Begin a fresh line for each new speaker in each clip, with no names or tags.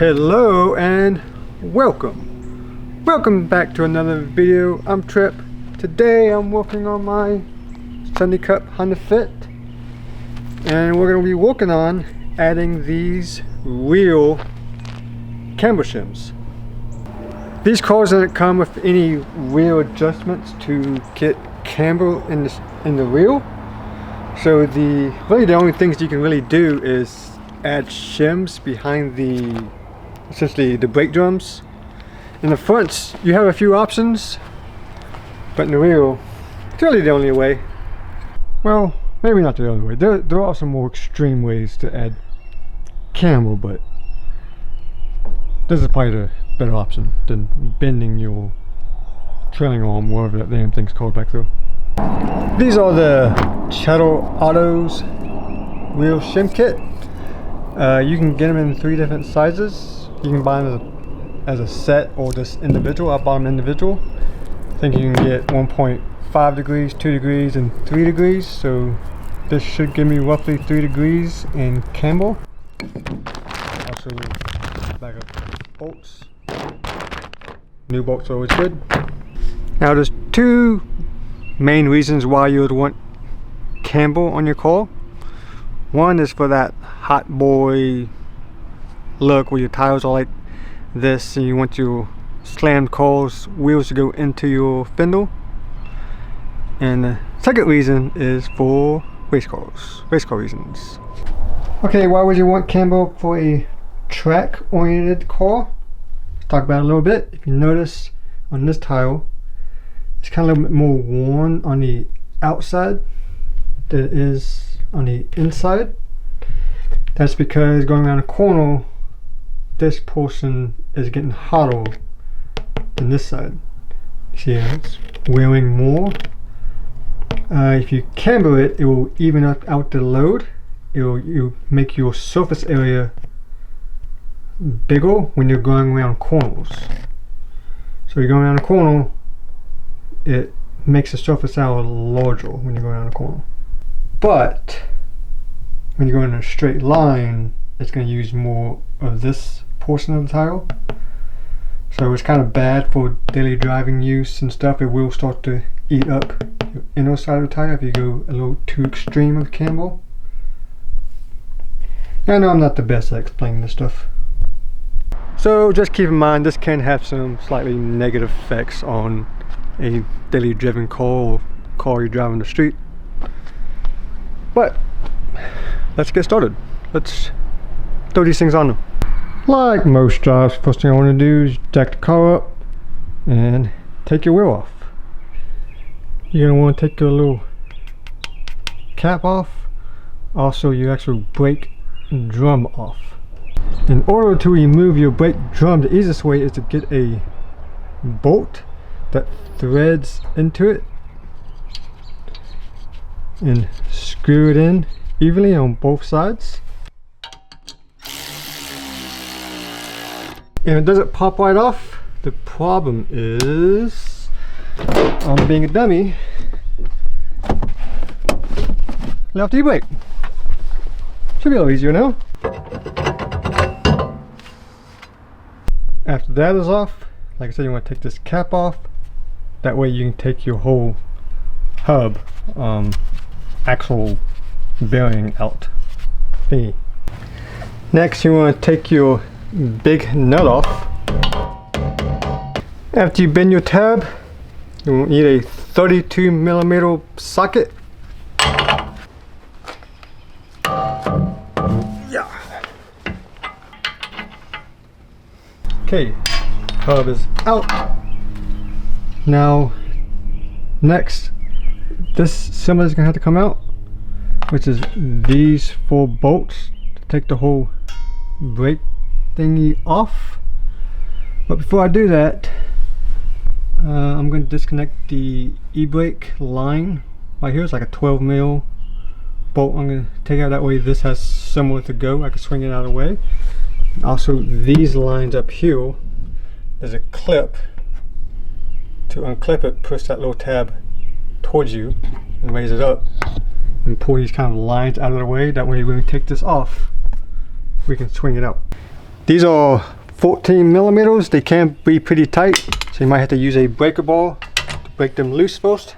Hello and welcome back to another video. I'm Trip. Today I'm working on my Sunday Cup Honda Fit, and we're going to be working on adding these real camber shims. These cars didn't come with any real adjustments to get camber in the wheel, so the only things you can really do is add shims behind essentially the brake drums. In the fronts you have a few options, but in the rear it's really the only way. Well, maybe not the only way. There are some more extreme ways to add camber, but this is probably the better option than bending your trailing arm, whatever that damn thing's called back there. These are the Cheddas Auto's wheel shim kit. You can get them in 3 different sizes. You can buy them as a set or just individual. I bought them individual. I think you can get 1.5 degrees, 2 degrees, and 3 degrees. So this should give me roughly 3 degrees in camber. Also, bag of bolts. New bolts are always good. Now there's 2 main reasons why you would want camber on your car. One is for that hot boy look where your tires are like this and you want your slammed car's wheels to go into your fender. And the second reason is for race car reasons. Okay, why would you want camber for a track oriented car? Let's talk about it a little bit. If you notice on this tile, it's kind of a little bit more worn on the outside than it is on the inside. That's because going around a corner, this portion is getting hotter than this side. See how it's wearing more. If you camber it, it will even out the load. It will make your surface area bigger when you're going around corners. So you're going around a corner, it makes the surface area larger when you go around a corner. But when you go in a straight line, it's going to use more of this portion of the tile. So it's kind of bad for daily driving use and stuff. It will start to eat up your inner side of the tire if you go a little too extreme of camber. I know I'm not the best at explaining this stuff. So just keep in mind, this can have some slightly negative effects on a daily driven car or car you drive on the street. But let's get started. Let's throw these things on them. Like most jobs, first thing I want to do is jack the car up and take your wheel off. You're going to want to take your little cap off. Also your actual brake drum off. In order to remove your brake drum, the easiest way is to get a bolt that threads into it and screw it in evenly on both sides. And it doesn't pop right off. The problem is I'm being a dummy, left e-brake. Should be a little easier now. After that is off, like I said, you want to take this cap off. That way you can take your whole hub axle bearing out thingy. Next, you want to take your big nut off. After you bend your tab, you need a 32mm socket. Yeah. Okay, hub is out. Now, next, this cylinder is going to have to come out, which is these 4 bolts to take the whole brake thingy off. But before I do that, I'm going to disconnect the e-brake line right here. It's like a 12mm bolt. I'm going to take out, that way this has somewhere to go. I can swing it out of the way. Also, these lines up here, there's a clip. To unclip it, push that little tab towards you and raise it up and pull these kind of lines out of the way. That way when we take this off, we can swing it out. These are 14 millimeters. They can be pretty tight, so you might have to use a breaker ball to break them loose first.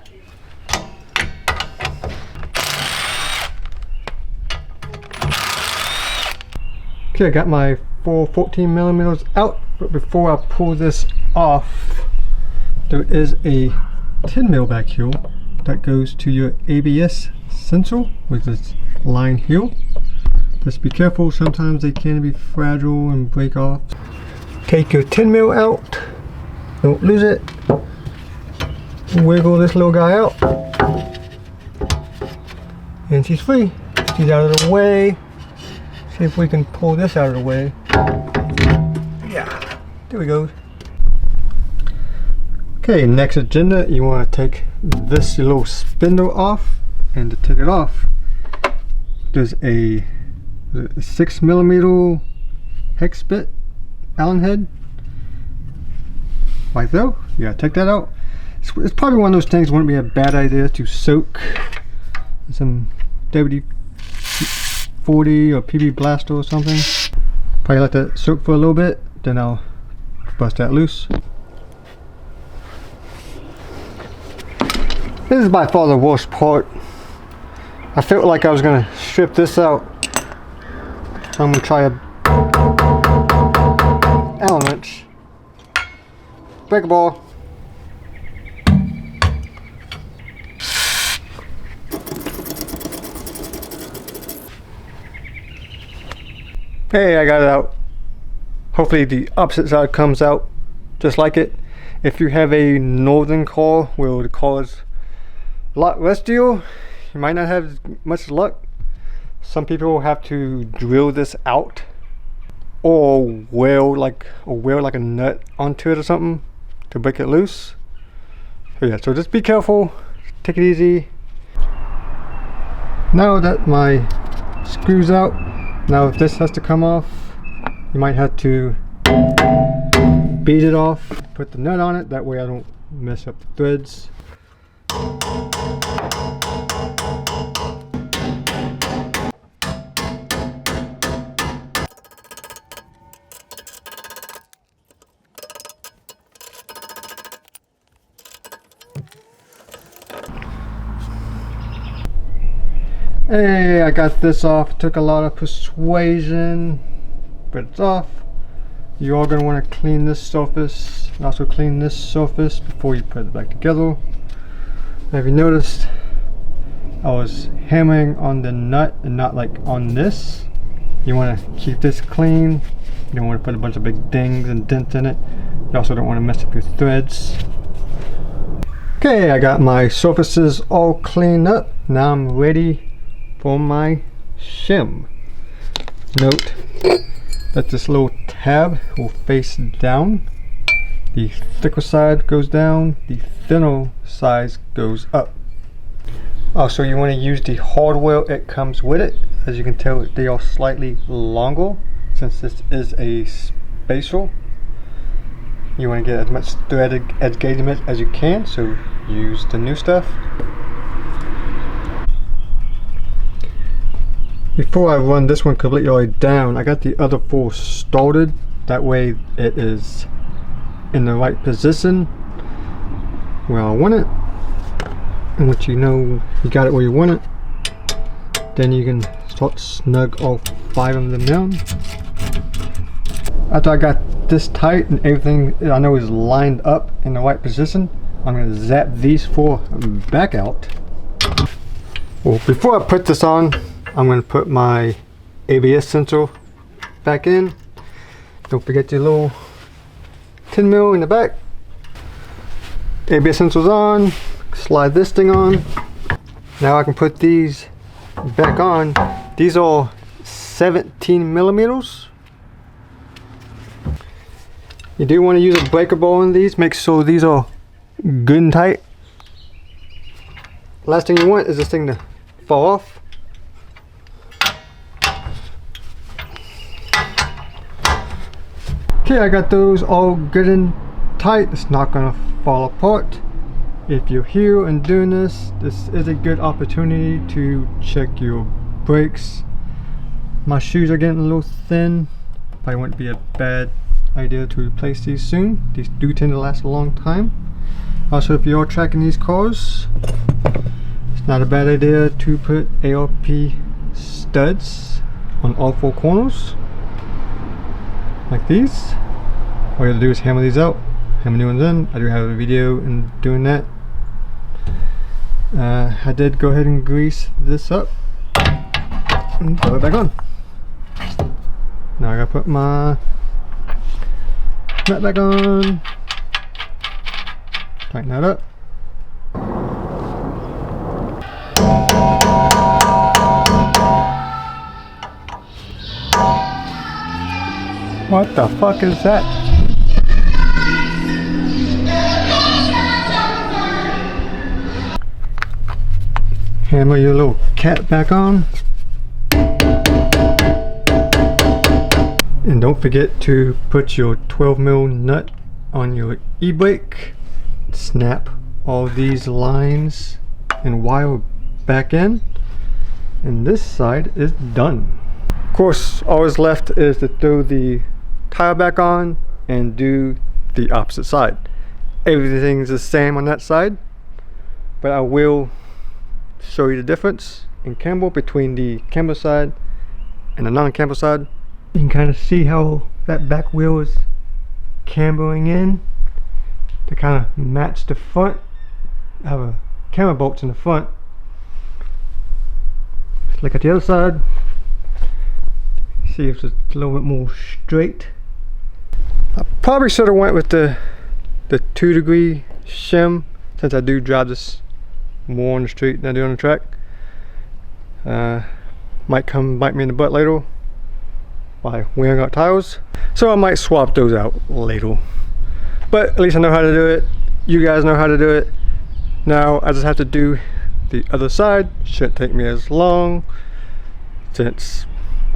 Okay, I got my 14 millimeters out, but before I pull this off, there is a 10 mil back here that goes to your ABS sensor with this line here. Just be careful, sometimes they can be fragile and break off. Take your 10 mil out, don't lose it. Wiggle this little guy out, and she's free. She's out of the way. See if we can pull this out of the way. Yeah, there we go. Okay, next agenda, you want to take this little spindle off, and to take it off, there's a 6 millimeter hex bit Allen head right there. You gotta take that out. It's probably one of those things wouldn't be a bad idea to soak some WD-40 or PB Blaster or something. Probably let that soak for a little bit, then I'll bust that loose. This is by far the worst part. I felt like I was gonna strip this out. So I'm gonna try a Allen wrench, breaker ball. Hey, I got it out. Hopefully the opposite side comes out just like it. If you have a northern car where the car is a lot rustier, you might not have much luck. Some people will have to drill this out or weld like a nut onto it or something to break it loose. So yeah, so just be careful, take it easy. Now that my screw's out, now if this has to come off, you might have to beat it off, put the nut on it, that way I don't mess up the threads. Hey, I got this off. Took a lot of persuasion, but it's off. You are going to want to clean this surface and also clean this surface before you put it back together. Now, if you noticed, I was hammering on the nut and not like on this. You want to keep this clean. You don't want to put a bunch of big dings and dents in it. You also don't want to mess up your threads. Okay, I got my surfaces all cleaned up. Now I'm ready for my shim. Note that this little tab will face down. The thicker side goes down, the thinner side goes up. Also, you want to use the hardware it comes with it. As you can tell, they are slightly longer since this is a spacer. You want to get as much thread engagement as you can, so use the new stuff. Before I run this one completely all the way down, I got the other four started. That way it is in the right position where I want it. And once you know you got it where you want it, then you can start snug all 5 of them down. After I got this tight and everything I know is lined up in the right position, I'm going to zap these 4 back out. Well, before I put this on, I'm going to put my ABS sensor back in. Don't forget your little 10 mil in the back. ABS sensor's on. Slide this thing on. Now I can put these back on. These are 17 millimeters. You do want to use a breaker ball in these. Make sure these are good and tight. Last thing you want is this thing to fall off. Okay, I got those all good and tight. It's not gonna fall apart. If you're here and doing this, this is a good opportunity to check your brakes. My shoes are getting a little thin. probably wouldn't be a bad idea to replace these soon. These do tend to last a long time. Also, if you're tracking these cars, it's not a bad idea to put ARP studs on all four corners, like these. All you have to do is hammer these out, hammer new ones in. I do have a video in doing that. I did go ahead and grease this up and throw it back on. Now I gotta put my nut back on, tighten that up. What the fuck is that? Hammer your little cat back on. And don't forget to put your 12mm nut on your e-brake. Snap all these lines and wire back in. And this side is done. Of course, all that's left is to throw the tire back on and do the opposite side. Everything's the same on that side, but I will show you the difference in camber between the camber side and the non-camber side. You can kind of see how that back wheel is cambering in to kind of match the front. I have a camber bolts in the front. Let's look at the other side. See if it's a little bit more straight. I probably should have went with the 2-degree shim, since I do drive this more on the street than I do on the track. Might come bite me in the butt later by wearing out tires, so I might swap those out later. But at least I know how to do it. You guys know how to do it. Now I just have to do the other side. Shouldn't take me as long since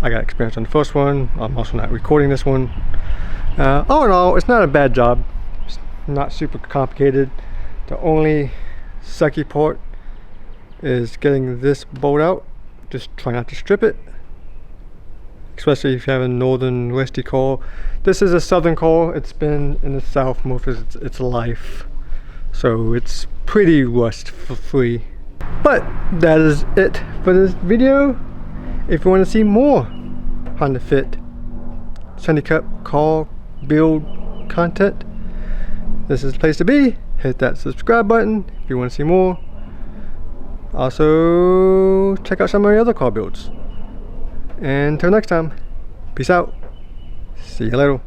I got experience on the first one. I'm also not recording this one. All in all, it's not a bad job. It's not super complicated. The only sucky part is getting this bolt out. Just try not to strip it, especially if you have a northern westy car. This is a southern car. It's been in the south most of its life, so it's pretty rust free. But that is it for this video. If you want to see more Honda Fit Sunny Cup car build content, this is the place to be. Hit that subscribe button if you want to see more. Also, check out some of my other car builds. And until next time, peace out. See you later.